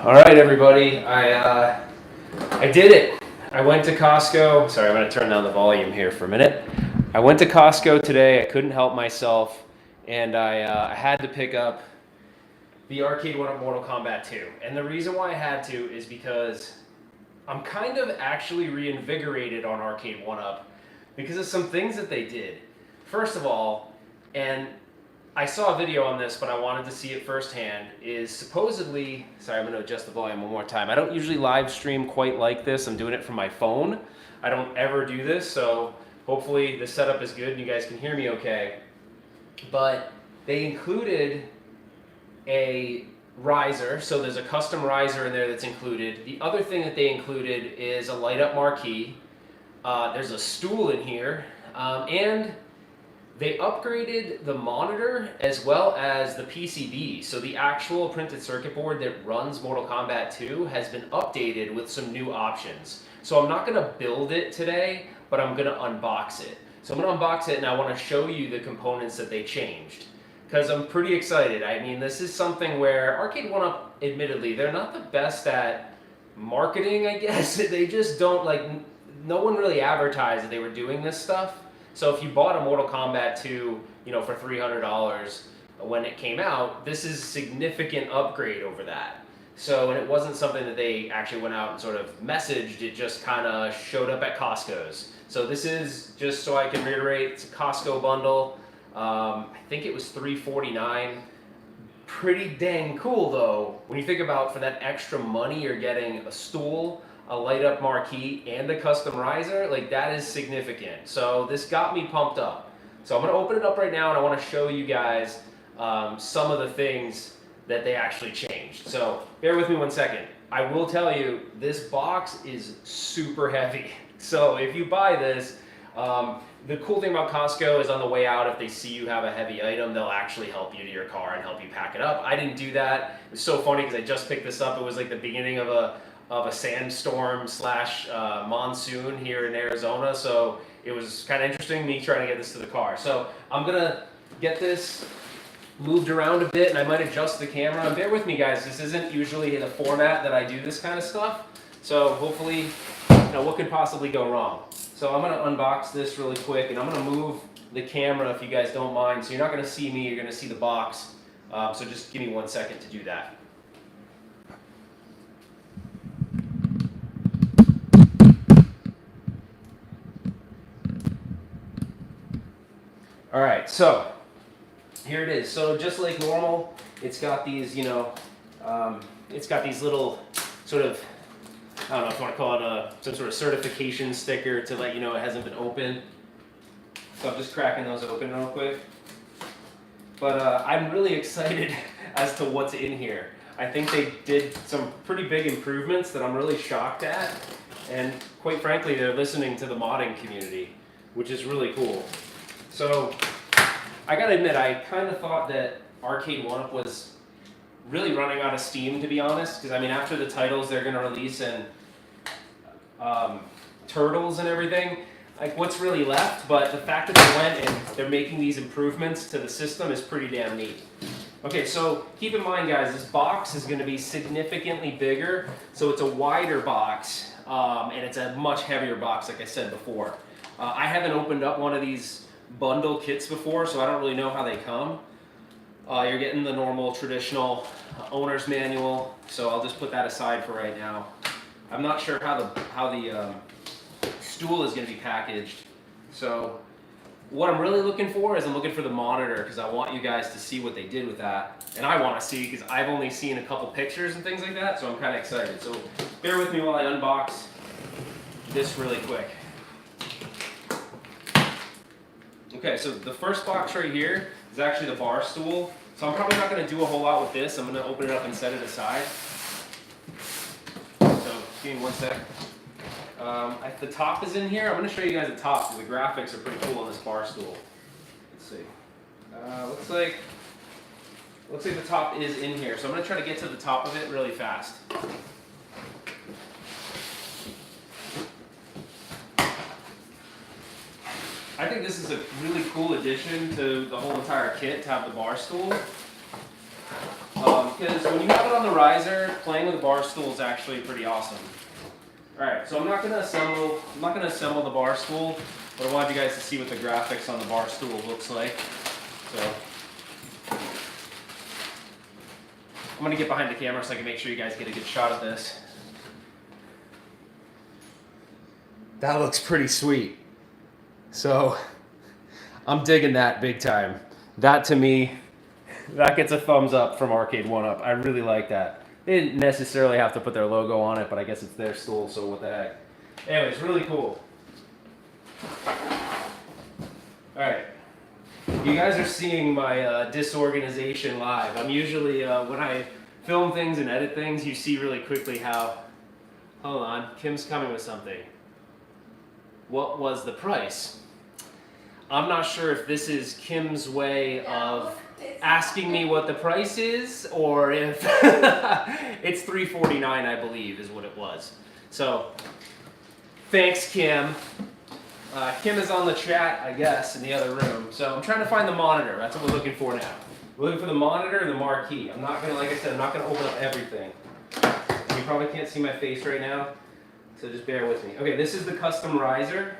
All right, everybody. I did it. I went to Costco. Sorry, I'm going to turn down the volume here for a minute. I went to Costco today. I couldn't help myself, and I had to pick up the Arcade1up Mortal Kombat 2. And the reason why I had to is because I'm kind of actually reinvigorated on Arcade1up because of some things that they did. First of all, and I saw a video on this, but I wanted to see it firsthand, is supposedly, sorry, I'm going to adjust the volume one more time. I don't usually live stream quite like this. I'm doing it from my phone. I don't ever do this, so hopefully the setup is good and you guys can hear me okay. But they included a riser, so there's a custom riser in there that's included. The other thing that they included is a light up marquee. There's a stool in here, and they upgraded the monitor as well as the PCB. So the actual printed circuit board that runs Mortal Kombat 2 has been updated with some new options. So I'm not going to build it today, but I'm going to unbox it. So I'm going to unbox it and I want to show you the components that they changed, because I'm pretty excited. I mean, this is something where Arcade1up, admittedly, they're not the best at marketing, I guess. They just don't, like, no one really advertised that they were doing this stuff. So if you bought a Mortal Kombat 2, for $300 when it came out, this is a significant upgrade over that. So, and it wasn't something that they actually went out and sort of messaged, it just kind of showed up at Costco's. So this is, just so I can reiterate, it's a Costco bundle. I think it was $349. Pretty dang cool though, when you think about for that extra money you're getting a stool, a light up marquee, and a custom riser. Like, that is significant. So this got me pumped up. So I'm going to open it up right now and I want to show you guys some of the things that they actually changed. So bear with me one second. I will tell you, this box is super heavy. So if you buy this, the cool thing about Costco is on the way out, if they see you have a heavy item, they'll actually help you to your car and help you pack it up. I didn't do that. It was so funny because I just picked this up. It was like the beginning of a sandstorm slash monsoon here in Arizona, so it was kind of interesting me trying to get this to the car. So I'm gonna get this moved around a bit and I might adjust the camera. And bear with me, guys, this isn't usually the format that I do this kind of stuff, so hopefully, what could possibly go wrong? So I'm gonna unbox this really quick and I'm gonna move the camera if you guys don't mind. So you're not gonna see me, you're gonna see the box. So just give me 1 second to do that. All right, so here it is. So just like normal, it's got these, it's got these little sort of, I don't know if you want to call it some sort of certification sticker to let you know it hasn't been opened. So I'm just cracking those open real quick. But I'm really excited as to what's in here. I think they did some pretty big improvements that I'm really shocked at. And quite frankly, they're listening to the modding community, which is really cool. So I gotta admit, I kind of thought that Arcade1up was really running out of steam, to be honest, because I mean, after the titles they're gonna release and Turtles and everything, like, what's really left? But the fact that they went and they're making these improvements to the system is pretty damn neat. Okay, so keep in mind, guys, this box is gonna be significantly bigger, so it's a wider box, and it's a much heavier box, like I said before. I haven't opened up one of these bundle kits before, so I don't really know how they come. You're getting the normal traditional owner's manual, so I'll just put that aside for right now. I'm not sure how the stool is going to be packaged, so what I'm really looking for is I'm looking for the monitor, because I want you guys to see what they did with that, and I want to see, because I've only seen a couple pictures and things like that, so I'm kind of excited. So bear with me while I unbox this really quick. Okay, so the first box right here is actually the bar stool. So I'm probably not going to do a whole lot with this. I'm going to open it up and set it aside. So give me 1 sec. The top is in here. I'm going to show you guys the top because the graphics are pretty cool on this bar stool. Let's see. Looks like the top is in here. So I'm going to try to get to the top of it really fast. I think this is a really cool addition to the whole entire kit to have the bar stool. because when you have it on the riser, playing with a bar stool is actually pretty awesome. All right, so I'm not gonna assemble the bar stool, but I wanted you guys to see what the graphics on the bar stool looks like. So I'm gonna get behind the camera so I can make sure you guys get a good shot of this. That looks pretty sweet. So I'm digging that big time. That to me, that gets a thumbs up from Arcade1up. I really like that. They didn't necessarily have to put their logo on it, but I guess it's their stool, so what the heck. Anyways, really cool. Alright. You guys are seeing my disorganization live. I'm usually, when I film things and edit things, you see really quickly how... Hold on, Kim's coming with something. What was the price? I'm not sure if this is Kim's way of asking me what the price is, or if it's $3.49, I believe, is what it was. So, thanks, Kim. Kim is on the chat, I guess, in the other room. So I'm trying to find the monitor. That's what we're looking for now. We're looking for the monitor and the marquee. I'm not gonna, like I said, I'm not gonna open up everything. You probably can't see my face right now, so just bear with me. Okay, this is the custom riser.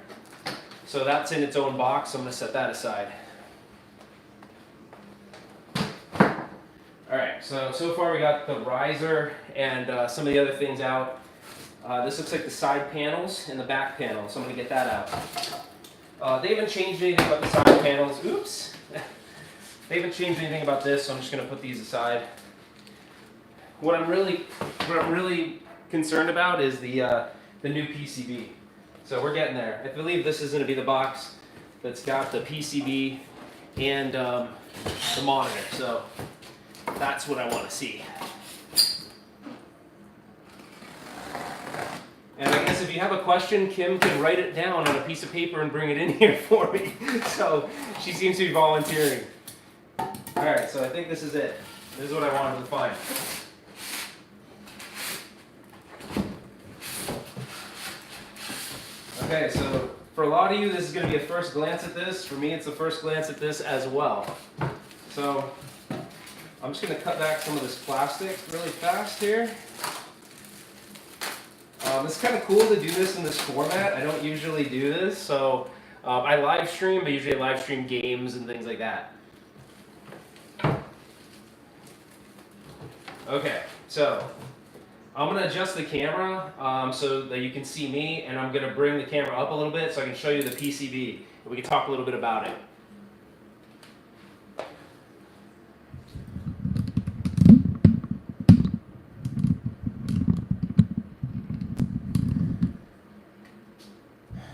So that's in its own box, so I'm gonna set that aside. Alright, so far we got the riser and some of the other things out. This looks like the side panels and the back panel, so I'm going to get that out. They haven't changed anything about the side panels. Oops! They haven't changed anything about this, so I'm just going to put these aside. What I'm really concerned about is the new PCB. So we're getting there. I believe this is going to be the box that's got the PCB and the monitor. So that's what I want to see. And I guess if you have a question, Kim can write it down on a piece of paper and bring it in here for me. So she seems to be volunteering. Alright, so I think this is it. This is what I wanted to find. Okay, so for a lot of you, this is going to be a first glance at this. For me, it's the first glance at this as well. So I'm just going to cut back some of this plastic really fast here. It's kind of cool to do this in this format. I don't usually do this, so I live stream, but usually I live stream games and things like that. Okay, so I'm going to adjust the camera so that you can see me, and I'm going to bring the camera up a little bit so I can show you the PCB, and we can talk a little bit about it.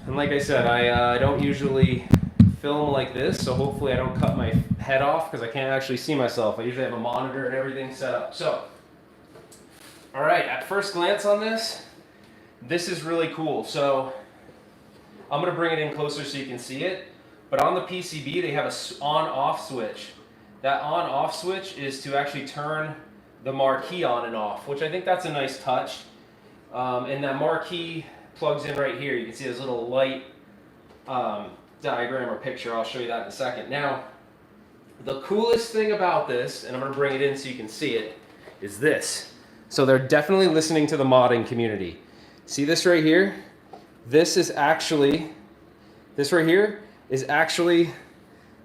And like I said, I don't usually film like this, so hopefully I don't cut my head off because I can't actually see myself. I usually have a monitor and everything set up. So, alright, at first glance on this, this is really cool. So, I'm going to bring it in closer so you can see it. But on the PCB, they have an on-off switch. That on-off switch is to actually turn the marquee on and off, which I think that's a nice touch. And that marquee plugs in right here. You can see this little light diagram or picture. I'll show you that in a second. Now, the coolest thing about this, and I'm going to bring it in so you can see it, is this. So they're definitely listening to the modding community. See this right here? This right here is actually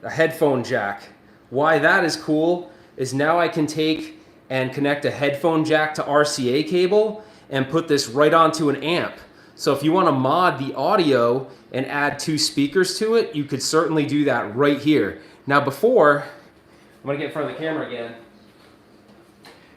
a headphone jack. Why that is cool is now I can take and connect a headphone jack to RCA cable and put this right onto an amp. So if you want to mod the audio and add 2 speakers to it, you could certainly do that right here. Now before, I'm going to get in front of the camera again.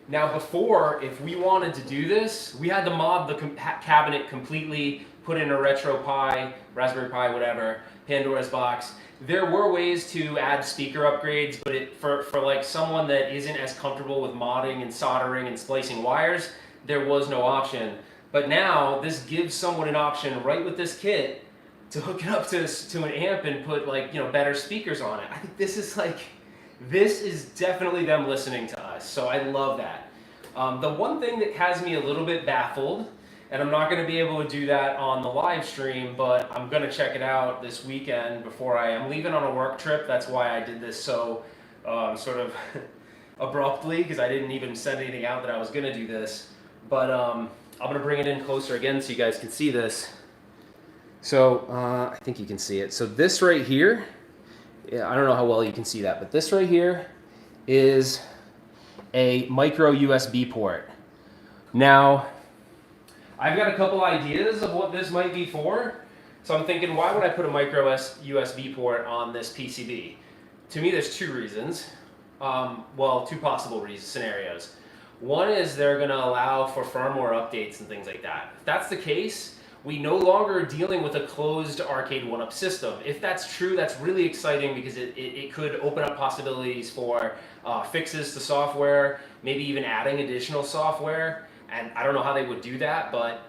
Now before, if we wanted to do this, we had to mod the cabinet completely, put in a Retro Pi, Raspberry Pi, whatever, Pandora's box. There were ways to add speaker upgrades, but for like someone that isn't as comfortable with modding and soldering and splicing wires, there was no option. But now this gives someone an option right with this kit to hook it up to an amp and put like, you know, better speakers on it. I think this is definitely them listening to us. So I love that. The one thing that has me a little bit baffled, and I'm not going to be able to do that on the live stream, but I'm going to check it out this weekend before I'm leaving on a work trip. That's why I did this so sort of abruptly because I didn't even send anything out that I was gonna do this. But I'm gonna bring it in closer again so you guys can see this. So I think you can see it. So this right here, yeah, I don't know how well you can see that, but this right here is a micro USB port. Now, I've got a couple ideas of what this might be for. So I'm thinking, why would I put a micro USB port on this PCB? To me, there's two reasons. Well, two possible scenarios. One is they're going to allow for firmware updates and things like that. If that's the case, we no longer are dealing with a closed Arcade1up system. If that's true, that's really exciting because it could open up possibilities for fixes to software, maybe even adding additional software. And I don't know how they would do that, but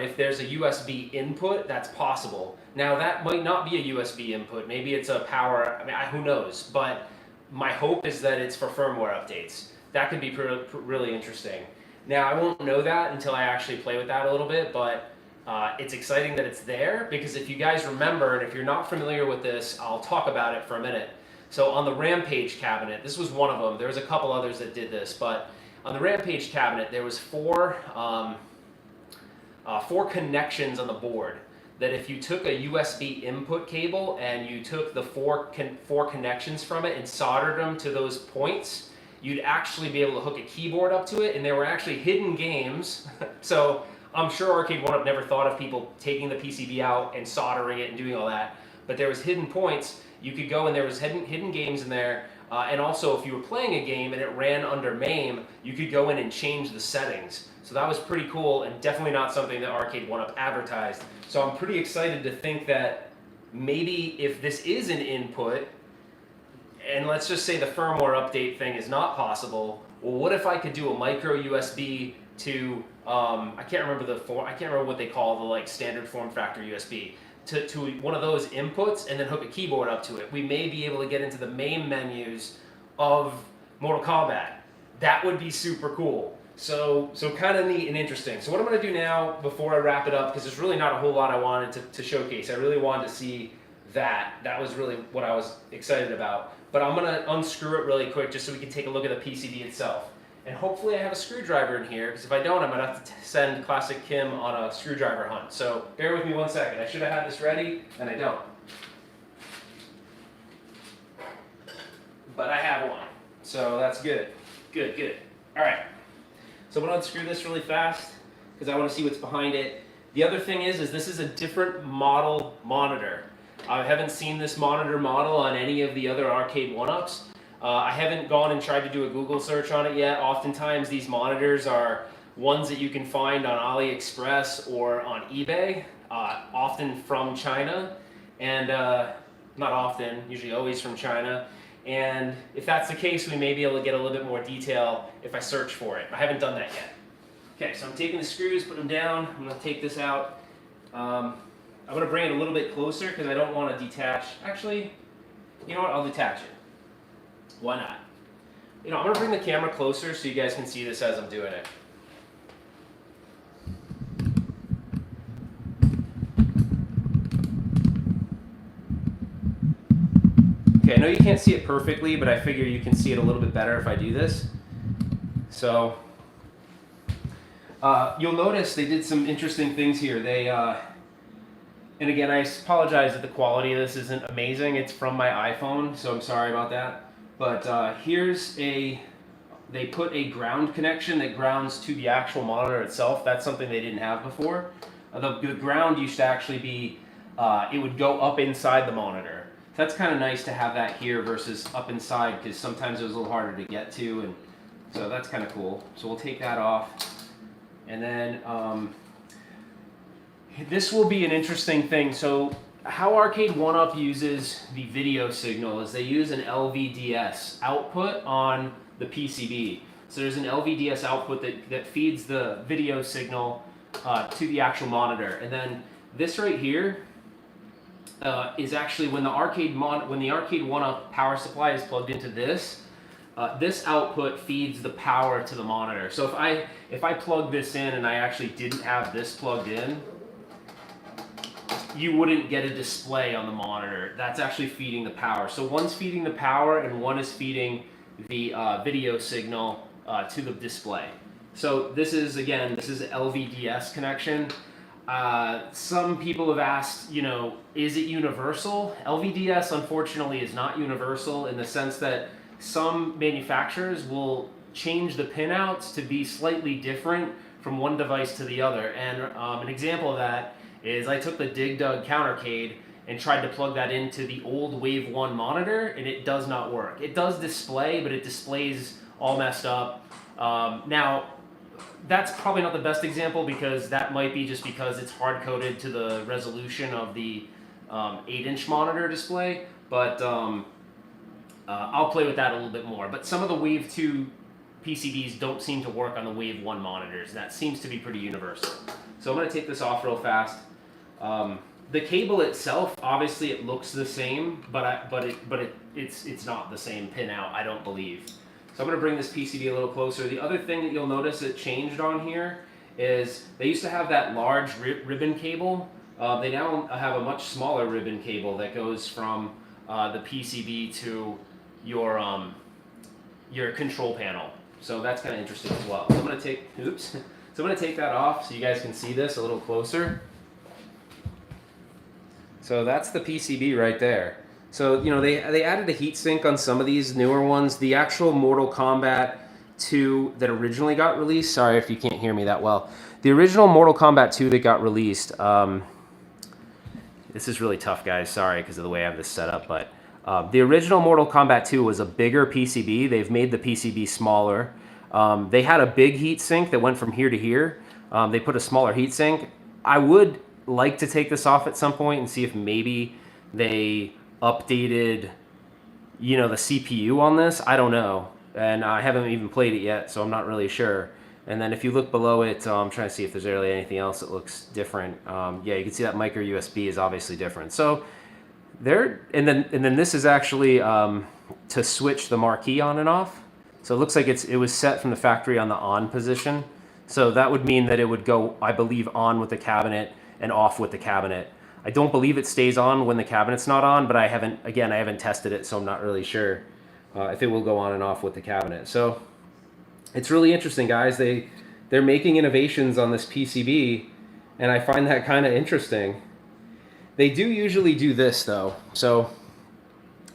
if there's a USB input, that's possible. Now, that might not be a USB input. Maybe it's a power, I mean, who knows? But my hope is that it's for firmware updates. That could be really interesting. Now, I won't know that until I actually play with that a little bit, but it's exciting that it's there because if you guys remember, and if you're not familiar with this, I'll talk about it for a minute. So on the Rampage cabinet, this was one of them. There was a couple others that did this, but on the Rampage cabinet, there was four connections on the board that if you took a USB input cable and you took the four connections from it and soldered them to those points, you'd actually be able to hook a keyboard up to it, and there were actually hidden games. So I'm sure Arcade1up never thought of people taking the PCB out and soldering it and doing all that, but there was hidden points. You could go and there was hidden games in there, and also if you were playing a game and it ran under MAME, you could go in and change the settings. So that was pretty cool and definitely not something that Arcade1up advertised. So I'm pretty excited to think that maybe if this is an input, and let's just say the firmware update thing is not possible, well, what if I could do a micro USB to, I can't remember what they call the like standard form factor USB, to one of those inputs and then hook a keyboard up to it. We may be able to get into the main menus of Mortal Kombat. That would be super cool. So kind of neat and interesting. So what I'm going to do now before I wrap it up, because there's really not a whole lot I wanted to showcase. I really wanted to see that. That was really what I was excited about. But I'm going to unscrew it really quick just so we can take a look at the PCB itself. And hopefully I have a screwdriver in here, because if I don't, I might have to send Classic Kim on a screwdriver hunt. So bear with me 1 second. I should have had this ready, and I don't. But I have one. So that's good. Good. All right. So I'm going to unscrew this really fast because I want to see what's behind it. The other thing is this is a different model monitor. I haven't seen this monitor model on any of the other Arcade1ups. I haven't gone and tried to do a Google search on it yet. Oftentimes these monitors are ones that you can find on AliExpress or on eBay, often from China, and not often, usually always from China. And if that's the case, we may be able to get a little bit more detail if I search for it. I haven't done that yet. Okay, so I'm taking the screws, put them down. I'm going to take this out. I'm going to bring it a little bit closer because I don't want to detach. Actually, you know what? I'll detach it. Why not? I'm going to bring the camera closer so you guys can see this as I'm doing it. Okay, I know you can't see it perfectly, but I figure you can see it a little bit better if I do this. So, you'll notice they did some interesting things here. They, and again, I apologize that the quality of this isn't amazing. It's from my iPhone, so I'm sorry about that. But they put a ground connection that grounds to the actual monitor itself. That's something they didn't have before. The ground used to actually be, it would go up inside the monitor. So that's kind of nice to have that here versus up inside because sometimes it was a little harder to get to, and so that's kind of cool. So we'll take that off. And then this will be an interesting thing. So how Arcade1up uses the video signal is they use an LVDS output on the PCB. So there's an LVDS output that feeds the video signal to the actual monitor. And then this right here is actually when the Arcade1up power supply is plugged into this, this output feeds the power to the monitor. So if I plug this in and I actually didn't have this plugged in, you wouldn't get a display on the monitor. That's actually feeding the power. So one's feeding the power and one is feeding the video signal to the display. So this is an LVDS connection. Some people have asked, is it universal? LVDS unfortunately is not universal in the sense that some manufacturers will change the pinouts to be slightly different from one device to the other. And an example of that is I took the Dig Dug countercade and tried to plug that into the old Wave 1 monitor, and it does not work. It does display, but it displays all messed up. Now, that's probably not the best example because that might be just because it's hard-coded to the resolution of the 8-inch monitor display, but I'll play with that a little bit more. But some of the Wave 2 PCBs don't seem to work on the Wave 1 monitors. That seems to be pretty universal. So I'm going to take this off real fast. The cable itself, obviously, it looks the same, but it's not the same pinout, I don't believe. So I'm going to bring this PCB a little closer. The other thing that you'll notice that changed on here is they used to have that large ribbon cable. They now have a much smaller ribbon cable that goes from the PCB to your control panel. So that's kind of interesting as well. So I'm going to take that off so you guys can see this a little closer. So that's the PCB right there. So, they added a heatsink on some of these newer ones. The actual Mortal Kombat 2 that originally got released, sorry if you can't hear me that well. The original Mortal Kombat 2 that got released, this is really tough, guys, sorry, because of the way I have this set up, but the original Mortal Kombat 2 was a bigger PCB. They've made the PCB smaller. They had a big heatsink that went from here to here. They put a smaller heatsink. I would like to take this off at some point and see if maybe they updated, the CPU on this. I don't know, and I haven't even played it yet, so I'm not really sure. And then if you look below it, I'm trying to see if there's really anything else that looks different. Yeah, you can see that micro USB is obviously different. So and then this is actually to switch the marquee on and off. So it looks like it was set from the factory on the on position. So that would mean that it would go, I believe, on with the cabinet and off with the cabinet. I don't believe it stays on when the cabinet's not on, but I haven't tested it, so I'm not really sure if it will go on and off with the cabinet. So it's really interesting, guys. They're making innovations on this PCB, and I find that kind of interesting. They do usually do this, though. So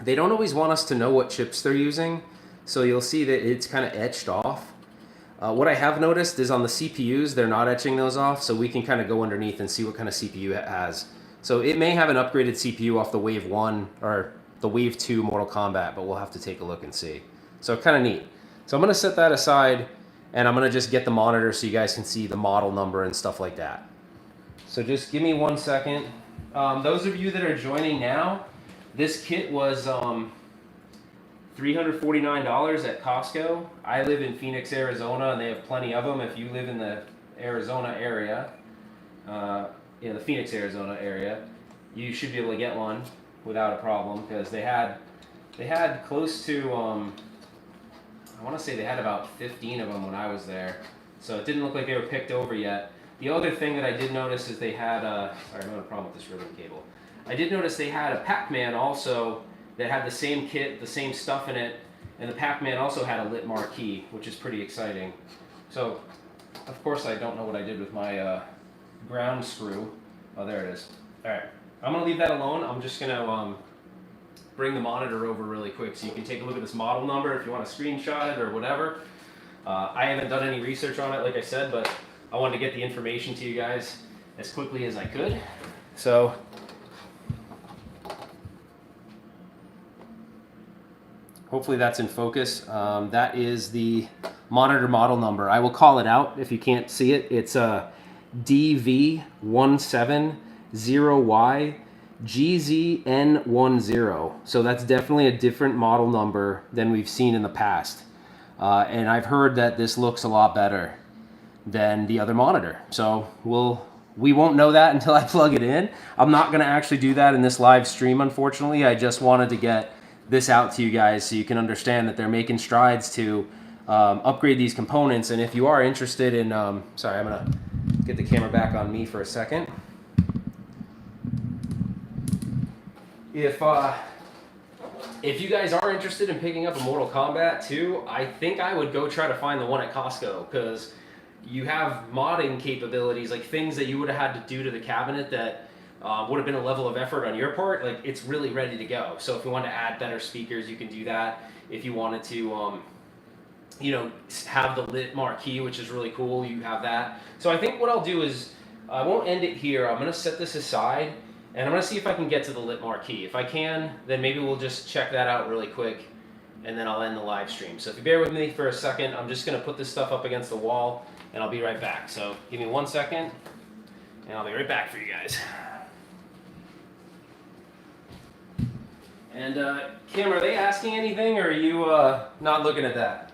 they don't always want us to know what chips they're using, so you'll see that it's kind of etched off. What I have noticed is on the CPUs, they're not etching those off, so we can kind of go underneath and see what kind of CPU it has. So it may have an upgraded CPU off the Wave 1 or the Wave 2 Mortal Kombat, but we'll have to take a look and see. So kind of neat. So I'm going to set that aside, and I'm going to just get the monitor so you guys can see the model number and stuff like that. So just give me 1 second. Those of you that are joining now, this kit was $349 at Costco. I live in Phoenix, Arizona, and they have plenty of them. If you live in the Arizona area, the Phoenix, Arizona area, you should be able to get one without a problem, because they had close to, I want to say they had about 15 of them when I was there. So it didn't look like they were picked over yet. The other thing that I did notice is they had, sorry, I'm having a problem with this ribbon cable. I did notice they had a Pac-Man also that had the same kit, the same stuff in it, and the Pac-Man also had a lit marquee, which is pretty exciting. So, of course, I don't know what I did with my ground screw. Oh, there it is. All right, I'm gonna leave that alone. I'm just gonna bring the monitor over really quick so you can take a look at this model number if you want to screenshot it or whatever. I haven't done any research on it, like I said, but I wanted to get the information to you guys as quickly as I could. So, hopefully that's in focus. That is the monitor model number. I will call it out if you can't see it. It's a DV170Y GZN10. So that's definitely a different model number than we've seen in the past. And I've heard that this looks a lot better than the other monitor. So we won't know that until I plug it in. I'm not gonna actually do that in this live stream, unfortunately. I just wanted to get this out to you guys so you can understand that they're making strides to upgrade these components. And if you are interested in, sorry, I'm gonna get the camera back on me for a second. if you guys are interested in picking up a Mortal Kombat 2, I think I would go try to find the one at Costco, because you have modding capabilities, like things that you would have had to do to the cabinet that would have been a level of effort on your part. Like, it's really ready to go. So if you want to add better speakers, you can do that. If you wanted to, you know, have the lit marquee, which is really cool, you have that. So I think what I'll do is, I won't end it here. I'm going to set this aside, and I'm going to see if I can get to the lit marquee. If I can, then maybe we'll just check that out really quick, and then I'll end the live stream. So if you bear with me for a second, I'm just going to put this stuff up against the wall, and I'll be right back. So give me 1 second, and I'll be right back for you guys. And Kim, are they asking anything, or are you not looking at that?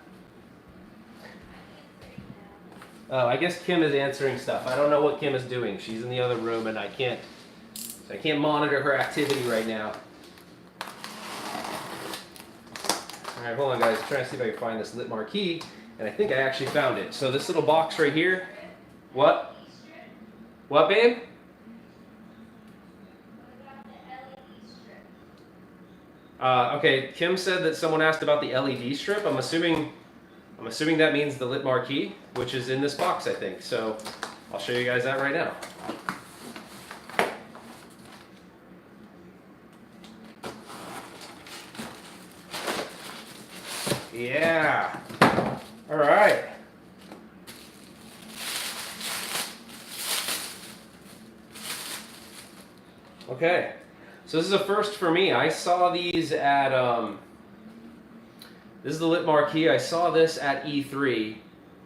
Oh, I guess Kim is answering stuff. I don't know what Kim is doing. She's in the other room, and I can't monitor her activity right now. All right, hold on, guys. I'm trying to see if I can find this lit marquee, and I think I actually found it. So this little box right here. What? What, babe? Okay, Kim said that someone asked about the LED strip. I'm assuming that means the lit marquee, which is in this box, I think. So I'll show you guys that right now. Yeah. All right. Okay. So this is a first for me. I saw these at, this is the lit marquee. I saw this at E3.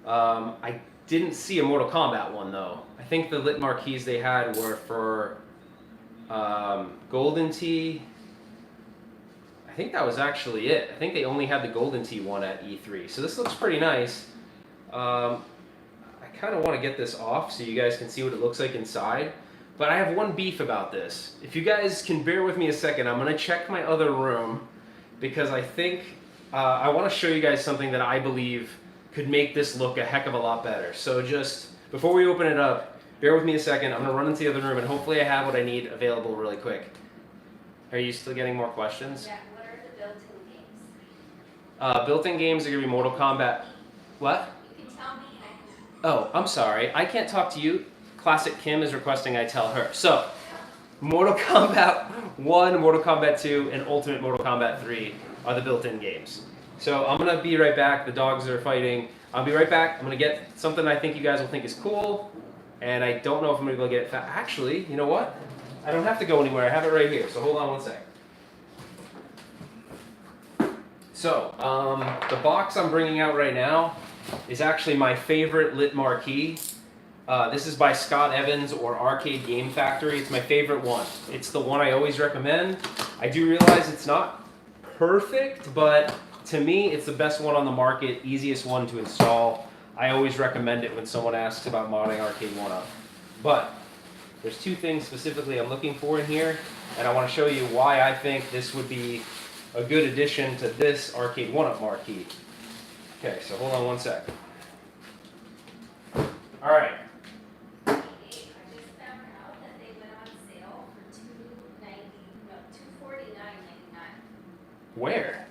I didn't see a Mortal Kombat one though. I think the lit marquees they had were for Golden Tee. I think that was actually it. I think they only had the Golden Tee one at E3. So this looks pretty nice. I kind of want to get this off so you guys can see what it looks like inside. But I have one beef about this. If you guys can bear with me a second, I'm going to check my other room, because I think I want to show you guys something that I believe could make this look a heck of a lot better. So just before we open it up, bear with me a second. I'm going to run into the other room, and hopefully I have what I need available really quick. Are you still getting more questions? Yeah, what are the built-in games? Built-in games are going to be Mortal Kombat. What? You can tell me. Oh, I'm sorry. I can't talk to you. Classic Kim is requesting I tell her. So, Mortal Kombat 1, Mortal Kombat 2, and Ultimate Mortal Kombat 3 are the built-in games. So I'm going to be right back. The dogs are fighting. I'll be right back. I'm going to get something I think you guys will think is cool, and I don't know if I'm going to be able to get it fast. Actually, you know what? I don't have to go anywhere. I have it right here, so hold on one sec. So, the box I'm bringing out right now is actually my favorite lit marquee. This is by Scott Evans or Arcade Game Factory. It's my favorite one. It's the one I always recommend. I do realize it's not perfect, but to me, it's the best one on the market, easiest one to install. I always recommend it when someone asks about modding Arcade1up. But there's two things specifically I'm looking for in here, and I want to show you why I think this would be a good addition to this Arcade1up marquee. Okay, so hold on one sec. All right. Where?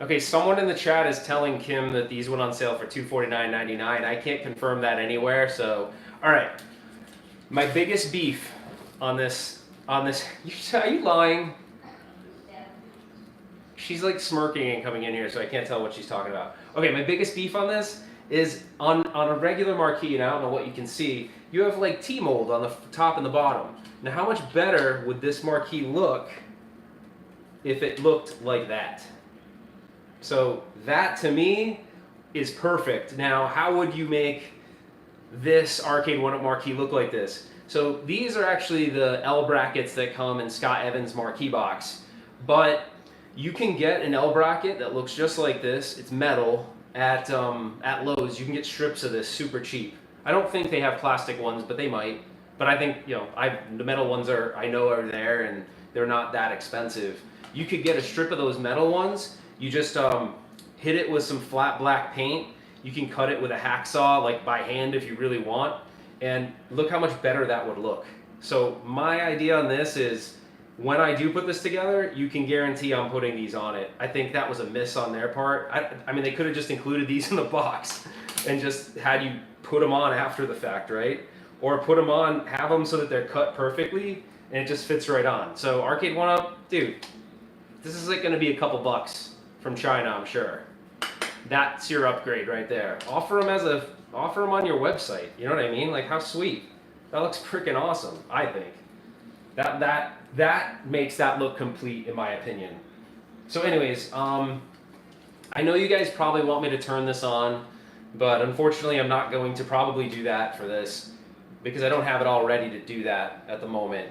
Okay, someone in the chat is telling Kim that these went on sale for $249.99. I can't confirm that anywhere, so... Alright. My biggest beef on this... Are you lying? She's like smirking and coming in here, so I can't tell what she's talking about. Okay, my biggest beef on this is on a regular marquee, and I don't know what you can see, you have like T-mold on the top and the bottom. Now, how much better would this marquee look if it looked like that? So that to me is perfect. Now, how would you make this Arcade1up marquee look like this? So these are actually the L brackets that come in Scott Evans' marquee box, but you can get an L bracket that looks just like this. It's metal at Lowe's. You can get strips of this super cheap. I don't think they have plastic ones, but they might. But I think, you know, the metal ones I know are there, and they're not that expensive. You could get a strip of those metal ones. You just hit it with some flat black paint. You can cut it with a hacksaw, like by hand if you really want. And look how much better that would look. So my idea on this is when I do put this together, you can guarantee I'm putting these on it. I think that was a miss on their part. I mean, they could have just included these in the box and just had you put them on after the fact, right? Or put them on, have them so that they're cut perfectly, and it just fits right on. So Arcade1up, dude, this is like gonna be a couple bucks from China, I'm sure. That's your upgrade right there. Offer them on your website. You know what I mean? Like, how sweet. That looks freaking awesome, I think. That makes that look complete, in my opinion. So anyways, I know you guys probably want me to turn this on, but unfortunately I'm not going to probably do that for this because I don't have it all ready to do that at the moment.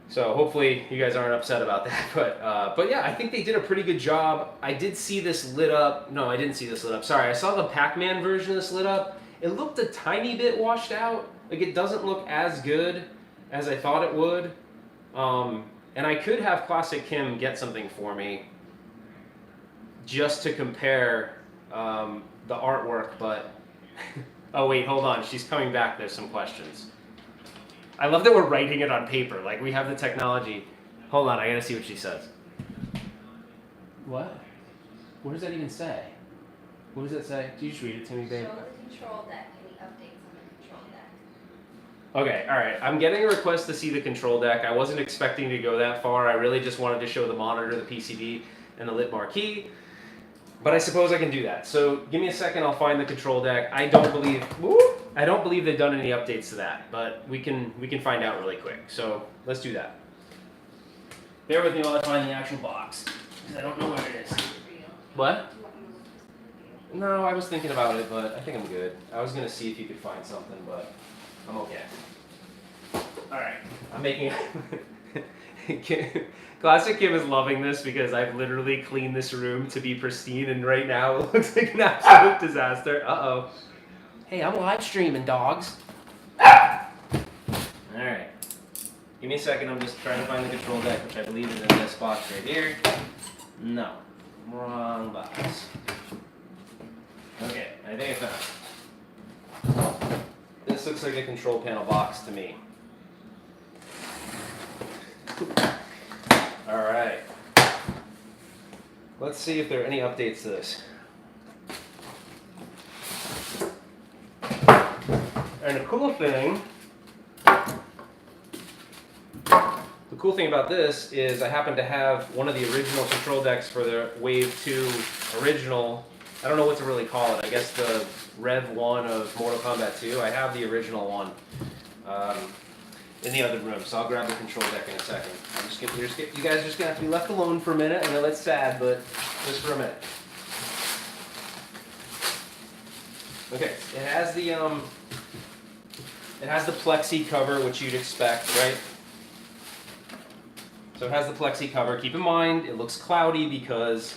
So hopefully you guys aren't upset about that. But yeah, I think they did a pretty good job. I did see this lit up. No, I didn't see this lit up. Sorry, I saw the Pac-Man version of this lit up. It looked a tiny bit washed out. Like, it doesn't look as good as I thought it would. And I could have Classic Kim get something for me just to compare the artwork, but oh wait, hold on, she's coming back. There's some questions. I love that we're writing it on paper. Like, we have the technology. Hold on, I gotta see what she says. What? What does that even say? What does it say? Do you just read it to me, babe? Show the control deck. Any updates on the control deck? Okay, alright. I'm getting a request to see the control deck. I wasn't expecting to go that far. I really just wanted to show the monitor, the PCB, and the lit marquee. But I suppose I can do that. So give me a second, I'll find the control deck. I don't believe they've done any updates to that, but we can find out really quick. So let's do that. Bear with me while I find the actual box, because I don't know where it is. What? No, I was thinking about it, but I think I'm good. I was gonna see if you could find something, but I'm okay. All right, I'm making. Classic Kim is loving this because I've literally cleaned this room to be pristine, and right now it looks like an absolute disaster. Uh-oh. Hey, I'm live streaming, dogs. Alright. Give me a second, I'm just trying to find the control deck, which I believe is in this box right here. No. Wrong box. Okay, I think I found it. This looks like a control panel box to me. Alright. Let's see if there are any updates to this. And the cool thing about this is I happen to have one of the original control decks for the Wave 2 original. I don't know what to really call it. I guess the Rev 1 of Mortal Kombat 2. I have the original one in the other room, so I'll grab the control deck in a second. You guys are just gonna have to be left alone for a minute. I know that's sad, but just for a minute. Okay, it has the plexi cover, which you'd expect, right? So it has the plexi cover. Keep in mind, it looks cloudy because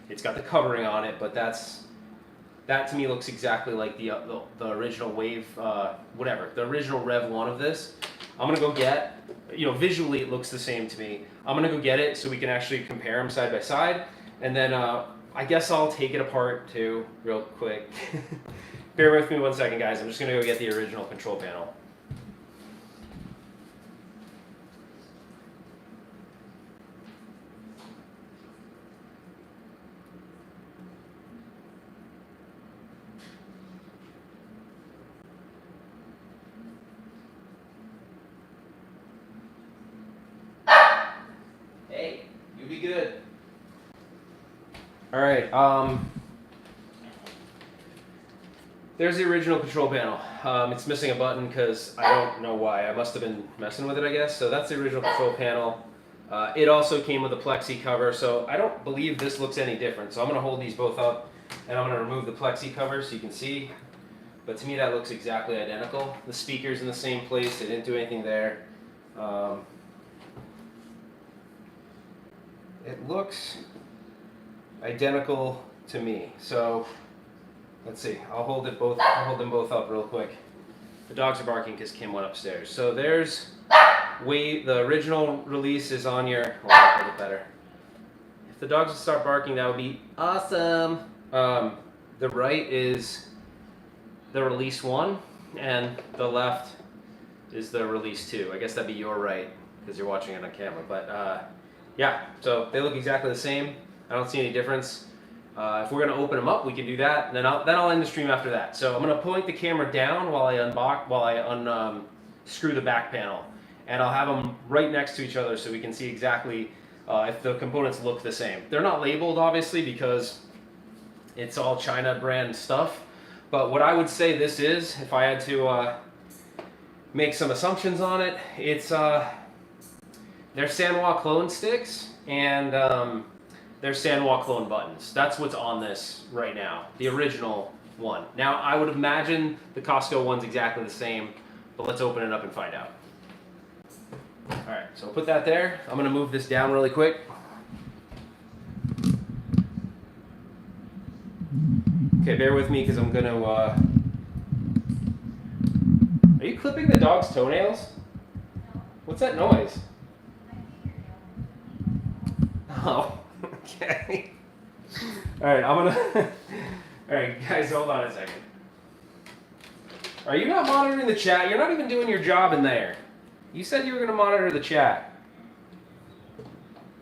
it's got the covering on it, but that to me looks exactly like the original Wave, the original Rev 1 of this. I'm gonna go get, visually it looks the same to me. I'm gonna go get it so we can actually compare them side by side, and then I guess I'll take it apart too, real quick. Bear with me 1 second, guys. I'm just gonna go get the original control panel. Hey, you be good. All right. There's the original control panel. It's missing a button because I don't know why. I must have been messing with it, I guess. So that's the original control panel. It also came with a plexi cover, so I don't believe this looks any different. So I'm gonna hold these both up and I'm gonna remove the plexi cover so you can see. But to me that looks exactly identical. The speaker's in the same place, they didn't do anything there. It looks identical to me. So let's see. I'll hold them both up real quick. The dogs are barking because Kim went upstairs. So there's the original release is on your. Hold on, hold it better. If the dogs would start barking, that would be awesome. The right is the release 1, and the left is the release 2. I guess that'd be your right. because you're watching it on camera. But yeah, so they look exactly the same. I don't see any difference. If we're gonna open them up, we can do that, and then I'll end the stream after that. So I'm gonna point the camera down while I screw the back panel, and I'll have them right next to each other so we can see exactly if the components look the same. They're not labeled, obviously, because it's all China brand stuff. But what I would say this is, if I had to make some assumptions on it, it's they're Sanwa clone sticks and they're Sanwa clone buttons. That's what's on this right now, the original one. Now, I would imagine the Costco one's exactly the same, but let's open it up and find out. All right, so I'll put that there. I'm gonna move this down really quick. Okay, bear with me because I'm gonna, are you clipping the dog's toenails? What's that noise? Oh, okay. Alright, I'm gonna, alright guys, hold on a second. Are you not monitoring the chat? You're not even doing your job in there. You said you were gonna monitor the chat.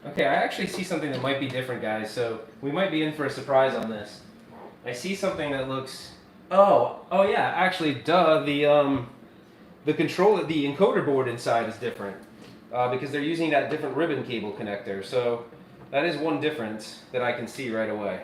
Okay, I actually see something that might be different, guys, so we might be in for a surprise on this. I see something that looks, oh yeah, actually, duh, the controller, the encoder board inside is different because they're using that different ribbon cable connector. So that is one difference that I can see right away.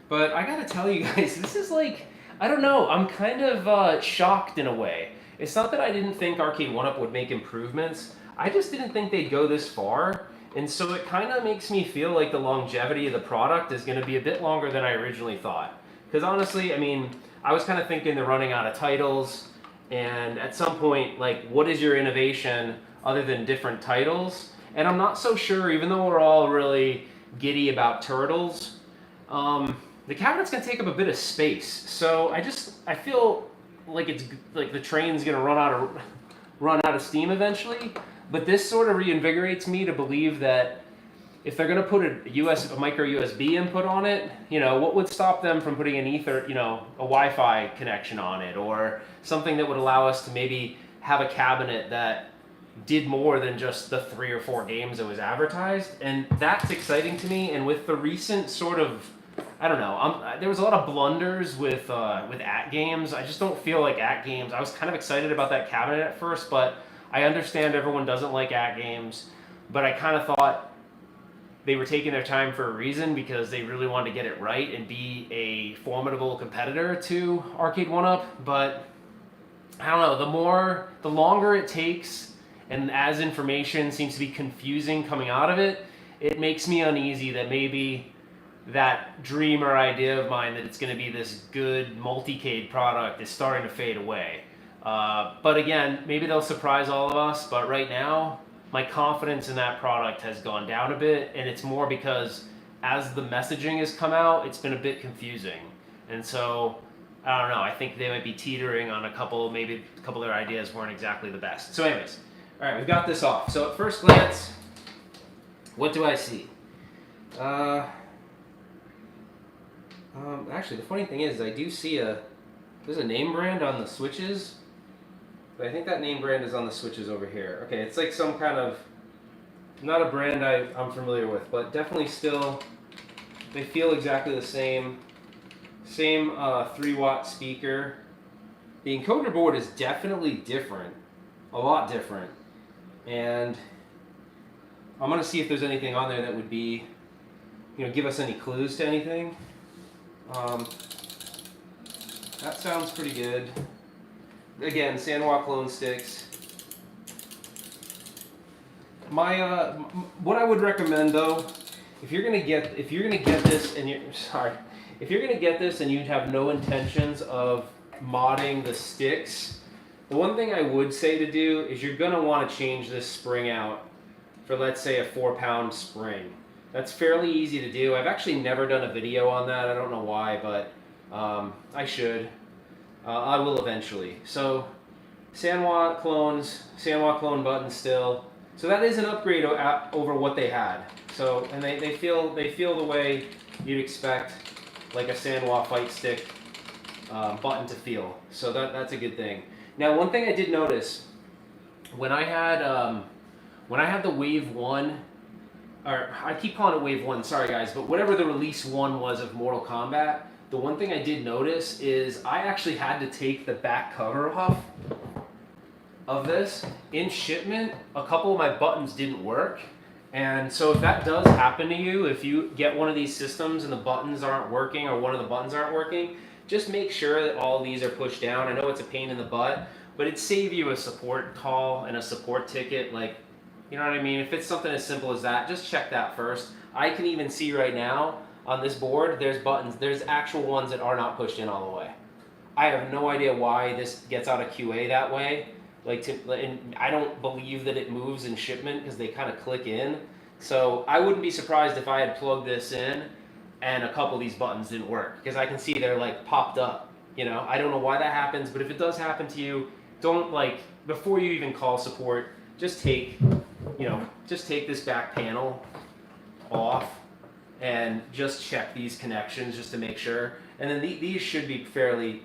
But I gotta tell you guys, this is like, I don't know, I'm kind of shocked in a way. It's not that I didn't think Arcade1up would make improvements, I just didn't think they'd go this far. And so it kind of makes me feel like the longevity of the product is going to be a bit longer than I originally thought. Because honestly, I mean, I was kind of thinking they're running out of titles, and at some point, like, what is your innovation other than different titles? And I'm not so sure, even though we're all really giddy about turtles, the cabinet's going to take up a bit of space. So I feel like it's like the train's going to run out of steam eventually. But this sort of reinvigorates me to believe that if they're going to put a micro USB input on it, you know, what would stop them from putting an Ether, you know, a Wi-Fi connection on it, or something that would allow us to maybe have a cabinet that did more than just the 3 or 4 games that was advertised. And that's exciting to me. And with the recent sort of, I don't know, there was a lot of blunders with @games. I just don't feel like @games. I was kind of excited about that cabinet at first, but I understand everyone doesn't like @games, but I kind of thought they were taking their time for a reason because they really wanted to get it right and be a formidable competitor to Arcade1up. But I don't know, the longer it takes, and as information seems to be confusing coming out of it, it makes me uneasy that maybe that dream or idea of mine that it's going to be this good multicade product is starting to fade away. But again, maybe they'll surprise all of us, but right now, my confidence in that product has gone down a bit, and it's more because as the messaging has come out, it's been a bit confusing. And so, I don't know, I think they might be teetering on maybe a couple of their ideas weren't exactly the best. So anyways, all right, we've got this off. So at first glance, what do I see? Actually, the funny thing is, I do see there's a name brand on the switches. But I think that name brand is on the switches over here. Okay, it's like some kind of, not a brand I'm familiar with, but definitely still, they feel exactly the same. Same 3-watt speaker. The encoder board is definitely different, a lot different. And I'm gonna see if there's anything on there that would be, you know, give us any clues to anything. That sounds pretty good. Again, Sanwa clone sticks. What I would recommend though, if you're gonna get this and you have no intentions of modding the sticks, the one thing I would say to do is you're gonna want to change this spring out for, let's say, a 4-pound spring. That's fairly easy to do. I've actually never done a video on that. I don't know why, but I should. I will eventually. So, Sanwa clone buttons still. So that is an upgrade over what they had. So, and they feel the way you'd expect, like a Sanwa fight stick button to feel. So that's a good thing. Now, one thing I did notice when I had the Wave 1, or I keep calling it Wave 1, sorry guys, but whatever the release 1 was of Mortal Kombat, the one thing I did notice is I actually had to take the back cover off of this. In shipment, a couple of my buttons didn't work. And so if that does happen to you, if you get one of these systems and the buttons aren't working or one of the buttons aren't working, just make sure that all these are pushed down. I know it's a pain in the butt, but it'd save you a support call and a support ticket. Like, you know what I mean? If it's something as simple as that, just check that first. I can even see right now on this board, there's buttons, there's actual ones that are not pushed in all the way. I have no idea why this gets out of QA that way. And I don't believe that it moves in shipment because they kind of click in. So I wouldn't be surprised if I had plugged this in and a couple of these buttons didn't work, because I can see they're like popped up. You know, I don't know why that happens, but if it does happen to you, don't, like, before you even call support, just take this back panel off and just check these connections just to make sure. And then these should be fairly,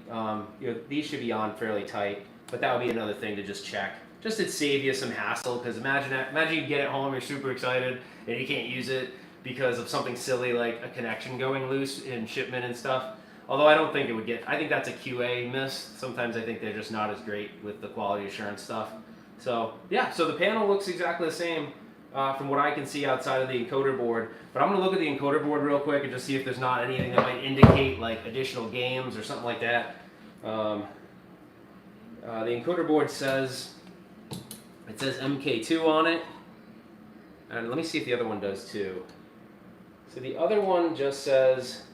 these should be on fairly tight. But that would be another thing to just check. Just to save you some hassle, because imagine you get it home, you're super excited, and you can't use it because of something silly like a connection going loose in shipment and stuff. Although I don't think it would get, I think that's a QA miss. Sometimes I think they're just not as great with the quality assurance stuff. So yeah, so the panel looks exactly the same from what I can see outside of the encoder board. But I'm gonna look at the encoder board real quick and just see if there's not anything that might indicate like additional games or something like that. The encoder board says, it says MK2 on it, and let me see if the other one does too. So the other one just says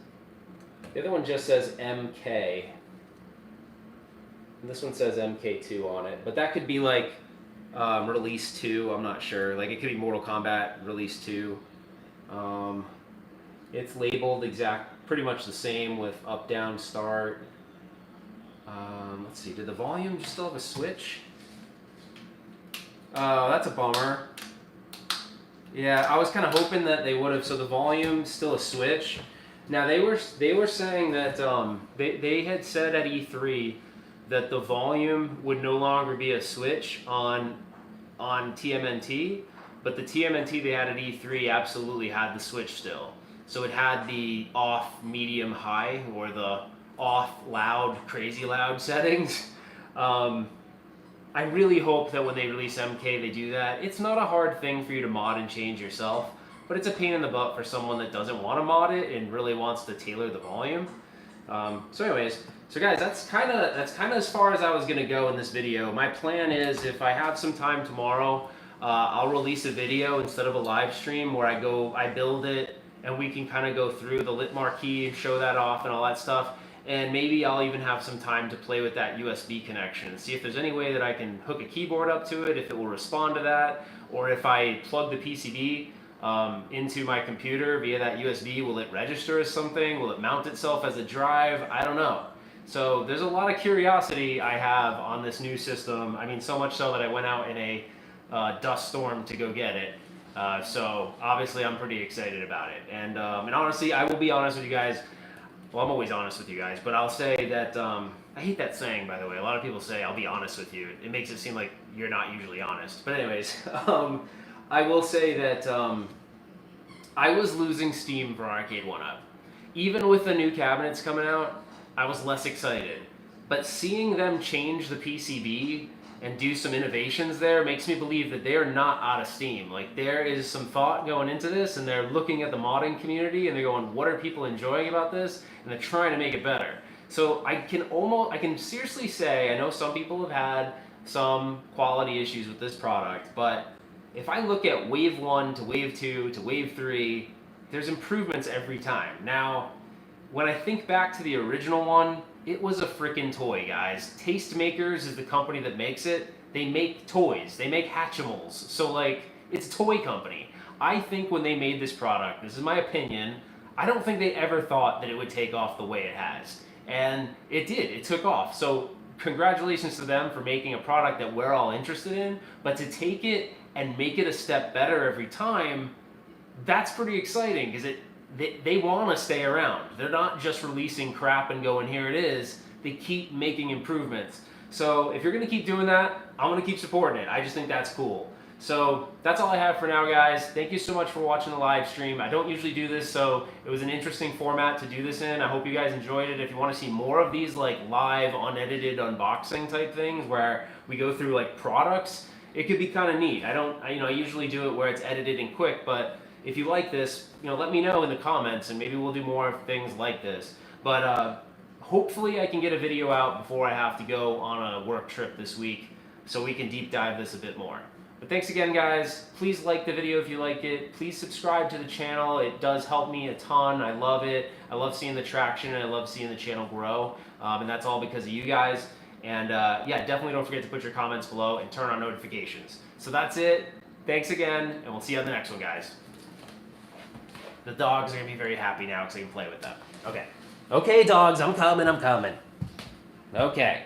MK, and this one says MK2 on it, but that could be like release 2, I'm not sure. Like it could be Mortal Kombat release 2. It's labeled pretty much the same with up, down, start. Let's see, did the volume just still have a switch? Oh, that's a bummer. Yeah, I was kind of hoping that they would have. So the volume still a switch. Now they were saying that they had said at E3 that the volume would no longer be a switch on TMNT, but the TMNT they had at E3 absolutely had the switch still. So it had the off, medium, high, or the off, loud, crazy loud settings. I really hope that when they release MK they do that. It's not a hard thing for you to mod and change yourself, but it's a pain in the butt for someone that doesn't want to mod it and really wants to tailor the volume. So anyways, so guys, that's kind of as far as I was gonna go in this video. My plan is, if I have some time tomorrow, I'll release a video instead of a live stream where I build it and we can kind of go through the lit marquee, show that off and all that stuff. And maybe I'll even have some time to play with that USB connection and see if there's any way that I can hook a keyboard up to it, if it will respond to that, or if I plug the PCB into my computer via that USB, will it register as something? Will it mount itself as a drive? I don't know. So there's a lot of curiosity I have on this new system. I mean, so much so that I went out in a dust storm to go get it. So obviously I'm pretty excited about it. And honestly, I will be honest with you guys. Well, I'm always honest with you guys, but I'll say that, I hate that saying, by the way. A lot of people say, I'll be honest with you. It makes it seem like you're not usually honest. But anyways, I will say that I was losing steam for Arcade1up. Even with the new cabinets coming out, I was less excited. But seeing them change the PCB and do some innovations there makes me believe that they are not out of steam. Like, there is some thought going into this, and they're looking at the modding community and they're going, what are people enjoying about this? And they're trying to make it better. So I can seriously say, I know some people have had some quality issues with this product, but if I look at Wave 1 to Wave 2 to Wave 3, there's improvements every time. Now, when I think back to the original one, it was a freaking toy, guys. Tastemakers is the company that makes it. They make toys. They make Hatchimals. So, like, it's a toy company. I think when they made this product, this is my opinion, I don't think they ever thought that it would take off the way it has. And it did. It took off. So, congratulations to them for making a product that we're all interested in. But to take it and make it a step better every time, that's pretty exciting, because they want to stay around. They're not just releasing crap and going, here it is. they keep making improvements. So if you're gonna keep doing that, I'm gonna keep supporting it. I just think that's cool. So that's all I have for now, guys. Thank you so much for watching the live stream. I don't usually do this, so it was an interesting format to do this in. I hope you guys enjoyed it. If you want to see more of these like live, unedited unboxing type things where we go through like products, it could be kind of neat. I usually do it where it's edited and quick, but if you like this, let me know in the comments and maybe we'll do more of things like this. But hopefully I can get a video out before I have to go on a work trip this week so we can deep dive this a bit more. But thanks again, guys. Please like the video if you like it. Please subscribe to the channel. It does help me a ton. I love it. I love seeing the traction and I love seeing the channel grow. And that's all because of you guys. And yeah, definitely don't forget to put your comments below and turn on notifications. So that's it. Thanks again, and we'll see you on the next one, guys. The dogs are gonna be very happy now because I can play with them. Okay. Okay, dogs, I'm coming. Okay.